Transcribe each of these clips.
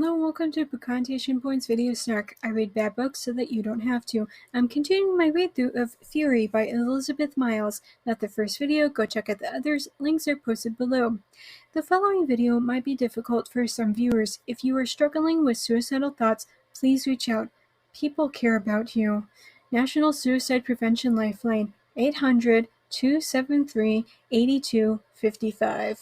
Hello and welcome to Connotation Points Video Snark. I read bad books so that you don't have to. I'm continuing my read through of Fury by Elizabeth Miles. Not the first video, go check out the others, links are posted below. The following video might be difficult for some viewers. If you are struggling with suicidal thoughts, please reach out. People care about you. National Suicide Prevention Lifeline, 800-273-8255.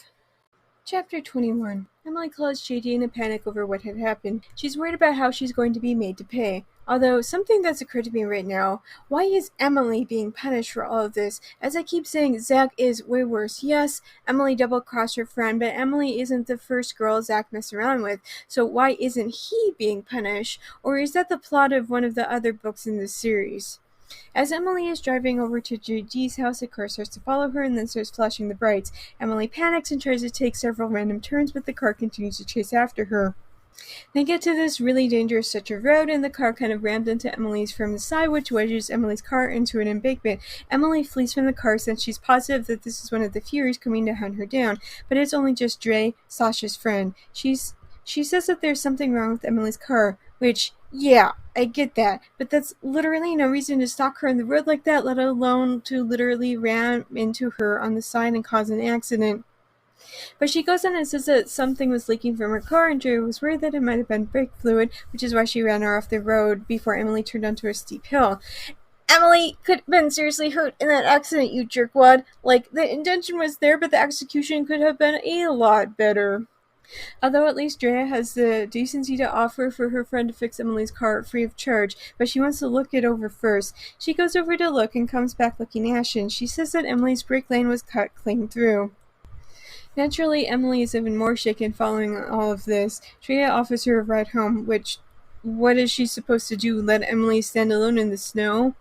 Chapter 21. Emily calls JD in a panic over what had happened. She's worried about how she's going to be made to pay. Although, something that's occurred to me right now, why is Emily being punished for all of this? As I keep saying, Zach is way worse. Yes, Emily double-crossed her friend, but Emily isn't the first girl Zach messed around with, so why isn't he being punished? Or is that the plot of one of the other books in this series? As Emily is driving over to JD's house, a car starts to follow her and then starts flashing the brights. Emily panics and tries to take several random turns, but the car continues to chase after her. They get to this really dangerous stretch of road, and the car kind of rammed into Emily's from the side, which wedges Emily's car into an embankment. Emily flees from the car since she's positive that this is one of the Furies coming to hunt her down, but it's only just Dre, Sasha's friend. She says that there's something wrong with Emily's car, which, yeah, I get that, but that's literally no reason to stalk her on the road like that, let alone to literally ram into her on the side and cause an accident. But she goes on and says that something was leaking from her car, and Dre was worried that it might have been brake fluid, which is why she ran her off the road before Emily turned onto a steep hill. Emily could have been seriously hurt in that accident, you jerkwad. Like, the intention was there, but the execution could have been a lot better. Although at least Drea has the decency to offer for her friend to fix Emily's car free of charge, but she wants to look it over first. She goes over to look and comes back looking ashen. She says that Emily's brake line was cut clean through. Naturally, Emily is even more shaken following all of this. Drea offers her a ride home, which, what is she supposed to do, let Emily stand alone in the snow?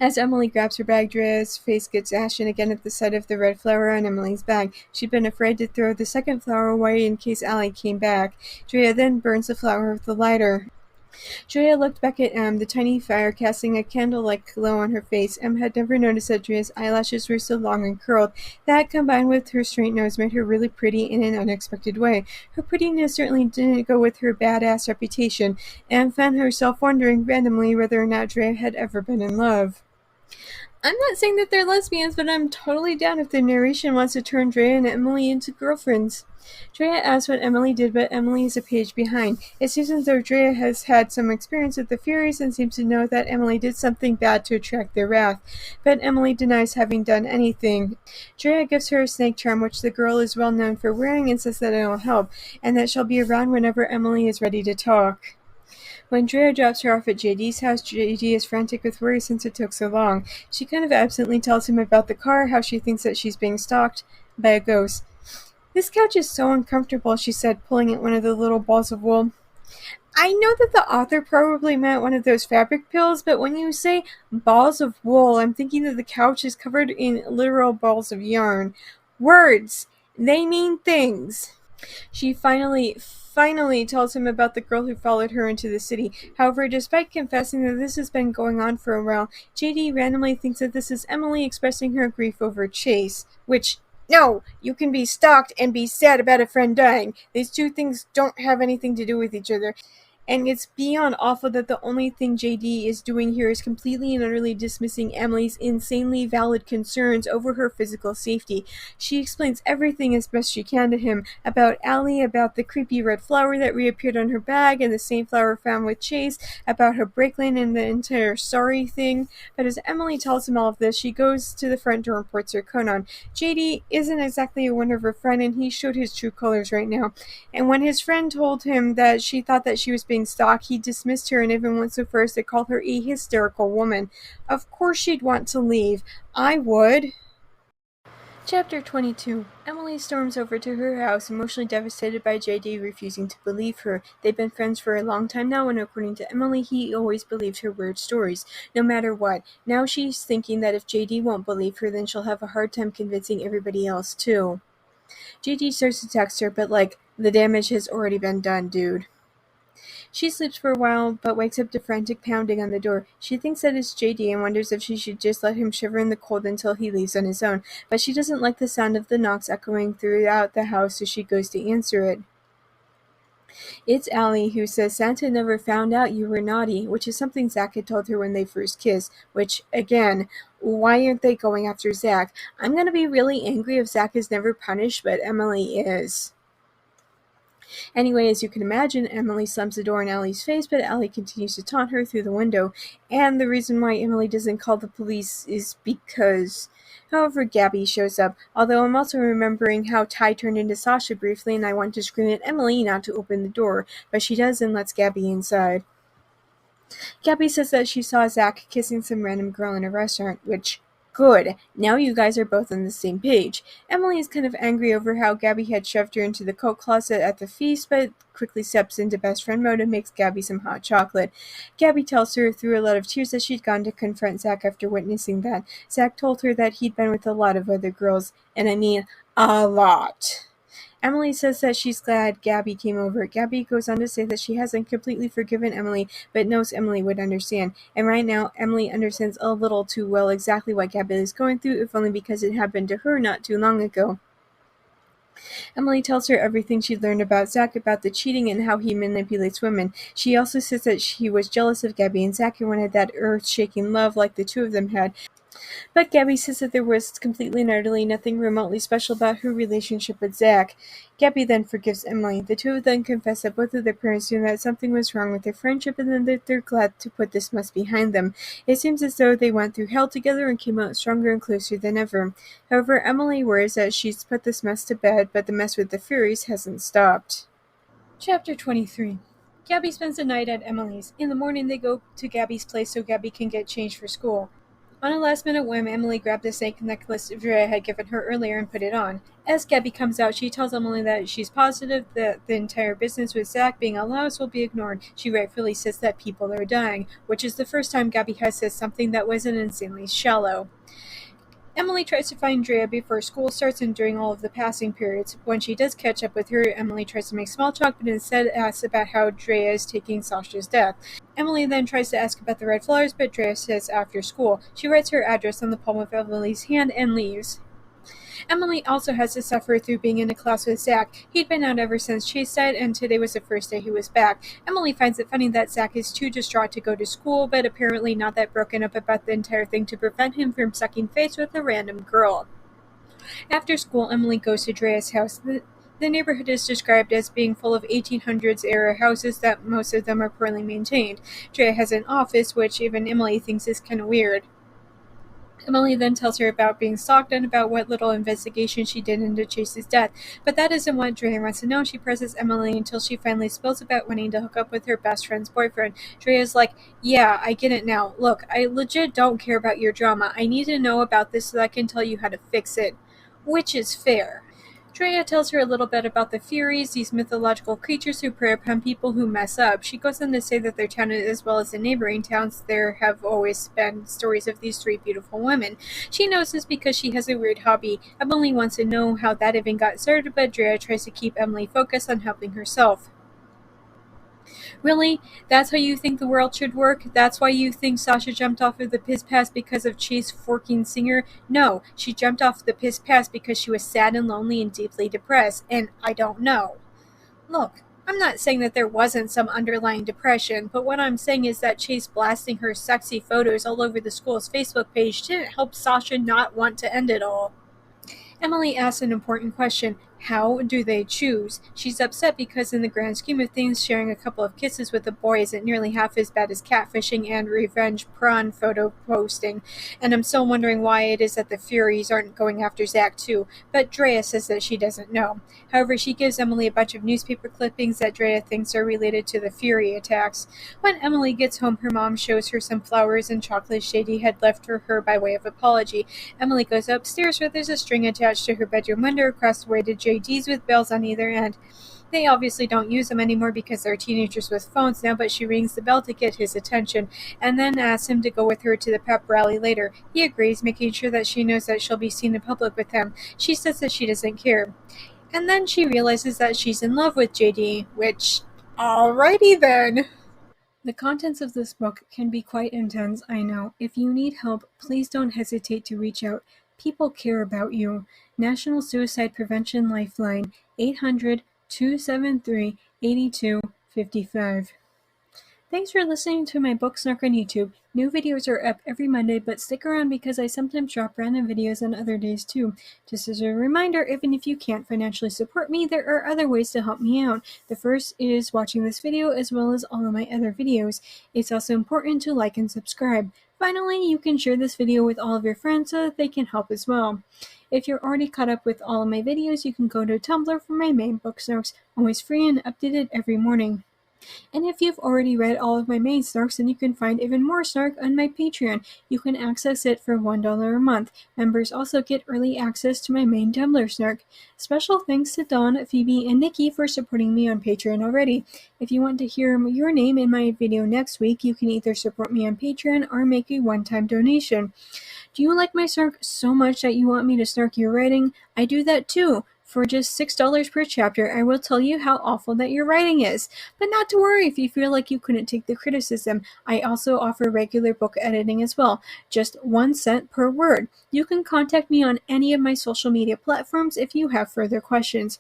As Emily grabs her bag, Drea's face gets ashen again at the sight of the red flower on Emily's bag. She'd been afraid to throw the second flower away in case Allie came back. Drea then burns the flower with the lighter. Drea looked back at Em, the tiny fire casting a candle-like glow on her face. Em had never noticed that Drea's eyelashes were so long and curled. That, combined with her straight nose, made her really pretty in an unexpected way. Her prettiness certainly didn't go with her badass reputation. Em found herself wondering randomly whether or not Drea had ever been in love. I'm not saying that they're lesbians, but I'm totally down if the narration wants to turn Drea and Emily into girlfriends. Drea asks what Emily did, but Emily is a page behind. It seems as though Drea has had some experience with the Furies and seems to know that Emily did something bad to attract their wrath, but Emily denies having done anything. Drea gives her a snake charm, which the girl is well known for wearing, and says that it will help, and that she'll be around whenever Emily is ready to talk. When Drea drops her off at JD's house, JD is frantic with worry since it took so long. She kind of absently tells him about the car, how she thinks that she's being stalked by a ghost. This couch is so uncomfortable, she said, pulling at one of the little balls of wool. I know that the author probably meant one of those fabric pills, but when you say balls of wool, I'm thinking that the couch is covered in literal balls of yarn. Words! They mean things! She finally tells him about the girl who followed her into the city. However, despite confessing that this has been going on for a while, JD randomly thinks that this is Emily expressing her grief over Chase, which, no, you can be stalked and be sad about a friend dying. These two things don't have anything to do with each other. And it's beyond awful that the only thing JD is doing here is completely and utterly dismissing Emily's insanely valid concerns over her physical safety. She explains everything as best she can to him, about Allie, about the creepy red flower that reappeared on her bag and the same flower found with Chase, about her brake line and the entire sorry thing. But as Emily tells him all of this, she goes to the front door and ports her coat on. JD isn't exactly a wonder of a friend, and he showed his true colors right now. And when his friend told him that she thought that she was being stalked, he dismissed her and even went so far as to call her a hysterical woman. Of course she'd want to leave. I would. Chapter 22. Emily storms over to her house, emotionally devastated by JD refusing to believe her. They've been friends for a long time now, and according to Emily, he always believed her weird stories, no matter what. Now she's thinking that if JD won't believe her, then she'll have a hard time convincing everybody else, too. JD starts to text her, but the damage has already been done, dude. She sleeps for a while, but wakes up to frantic pounding on the door. She thinks that it's JD and wonders if she should just let him shiver in the cold until he leaves on his own, but she doesn't like the sound of the knocks echoing throughout the house, so she goes to answer it. It's Allie who says Santa never found out you were naughty, which is something Zach had told her when they first kissed, which, again, why aren't they going after Zach? I'm gonna be really angry if Zach is never punished, but Emily is. Anyway, as you can imagine, Emily slams the door in Allie's face, but Allie continues to taunt her through the window. And the reason why Emily doesn't call the police is because... However, Gabby shows up, although I'm also remembering how Ty turned into Sasha briefly and I want to scream at Emily not to open the door, but she does and lets Gabby inside. Gabby says that she saw Zach kissing some random girl in a restaurant, which, good, now you guys are both on the same page. Emily is kind of angry over how Gabby had shoved her into the coat closet at the feast, but quickly steps into best friend mode and makes Gabby some hot chocolate. Gabby tells her through a lot of tears that she'd gone to confront Zach after witnessing that. Zach told her that he'd been with a lot of other girls, and I mean, a lot. Emily says that she's glad Gabby came over. Gabby goes on to say that she hasn't completely forgiven Emily, but knows Emily would understand. And right now, Emily understands a little too well exactly what Gabby is going through, if only because it happened to her not too long ago. Emily tells her everything she'd learned about Zach, about the cheating and how he manipulates women. She also says that she was jealous of Gabby and Zach and wanted that earth-shaking love like the two of them had. But Gabby says that there was completely and utterly nothing remotely special about her relationship with Zach. Gabby then forgives Emily. The two of them confess that both of their parents knew that something was wrong with their friendship and then that they're glad to put this mess behind them. It seems as though they went through hell together and came out stronger and closer than ever. However, Emily worries that she's put this mess to bed, but the mess with the Furies hasn't stopped. Chapter 23. Gabby spends the night at Emily's. In the morning, they go to Gabby's place so Gabby can get changed for school. On a last-minute whim, Emily grabbed the snake necklace Drea had given her earlier and put it on. As Gabby comes out, she tells Emily that she's positive that the entire business with Zach being a louse will be ignored. She rightfully says that people are dying, which is the first time Gabby has said something that wasn't insanely shallow. Emily tries to find Drea before school starts and during all of the passing periods. When she does catch up with her, Emily tries to make small talk, but instead asks about how Drea is taking Sasha's death. Emily then tries to ask about the red flowers, but Drea says after school. She writes her address on the palm of Emily's hand and leaves. Emily also has to suffer through being in a class with Zach. He'd been out ever since Chase died, and today was the first day he was back. Emily finds it funny that Zach is too distraught to go to school, but apparently not that broken up about the entire thing to prevent him from sucking face with a random girl. After school, Emily goes to Drea's house. The neighborhood is described as being full of 1800s-era houses that most of them are poorly maintained. Drea has an office, which even Emily thinks is kind of weird. Emily then tells her about being stalked and about what little investigation she did into Chase's death, but that isn't what Drea wants to know. She presses Emily until she finally spills about wanting to hook up with her best friend's boyfriend. Drea's like, yeah, I get it now. Look, I legit don't care about your drama. I need to know about this so that I can tell you how to fix it. Which is fair. Drea tells her a little bit about the Furies, these mythological creatures who prey upon people who mess up. She goes on to say that their town, as well as the neighboring towns, there have always been stories of these three beautiful women. She knows this because she has a weird hobby. Emily wants to know how that even got started, but Drea tries to keep Emily focused on helping herself. Really? That's how you think the world should work? That's why you think Sasha jumped off of the piss pass because of Chase forking Singer? No, she jumped off the piss pass because she was sad and lonely and deeply depressed, and I don't know. Look, I'm not saying that there wasn't some underlying depression, but what I'm saying is that Chase blasting her sexy photos all over the school's Facebook page didn't help Sasha not want to end it all. Emily asks an important question. How do they choose? She's upset because in the grand scheme of things, sharing a couple of kisses with a boy isn't nearly half as bad as catfishing and revenge prawn photo posting. And I'm still wondering why it is that the Furies aren't going after Zach too. But Drea says that she doesn't know. However, she gives Emily a bunch of newspaper clippings that Drea thinks are related to the Fury attacks. When Emily gets home, her mom shows her some flowers and chocolate Shady had left for her by way of apology. Emily goes upstairs where there's a string attached to her bedroom window across the way to JD's with bells on either end. They obviously don't use them anymore because they're teenagers with phones now, but she rings the bell to get his attention and then asks him to go with her to the pep rally later. He agrees, making sure that she knows that she'll be seen in public with him. She says that she doesn't care. And then she realizes that she's in love with JD, which, alrighty then. The contents of this book can be quite intense, I know. If you need help, please don't hesitate to reach out. People care about you. National Suicide Prevention Lifeline, 800-273-8255. 8255. Thanks for listening to my book Snark on YouTube. New videos are up every Monday, but stick around because I sometimes drop random videos on other days too. Just as a reminder, even if you can't financially support me, there are other ways to help me out. The first is watching this video as well as all of my other videos. It's also important to like and subscribe. Finally, you can share this video with all of your friends so that they can help as well. If you're already caught up with all of my videos, you can go to Tumblr for my main book Snarks, always free and updated every morning. And if you've already read all of my main Snarks, then you can find even more Snark on my Patreon. You can access it for $1 a month. Members also get early access to my main Tumblr Snark. Special thanks to Dawn, Phoebe, and Nikki for supporting me on Patreon already. If you want to hear your name in my video next week, you can either support me on Patreon or make a one-time donation. Do you like my Snark so much that you want me to snark your writing? I do that too. For just $6 per chapter, I will tell you how awful that your writing is. But not to worry if you feel like you couldn't take the criticism. I also offer regular book editing as well, just 1 cent per word. You can contact me on any of my social media platforms if you have further questions.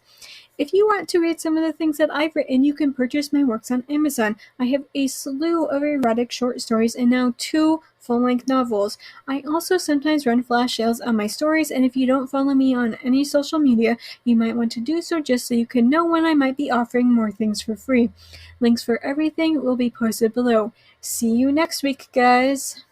If you want to read some of the things that I've written, you can purchase my works on Amazon. I have a slew of erotic short stories and now 2 full-length novels. I also sometimes run flash sales on my stories, and if you don't follow me on any social media, you might want to do so just so you can know when I might be offering more things for free. Links for everything will be posted below. See you next week, guys!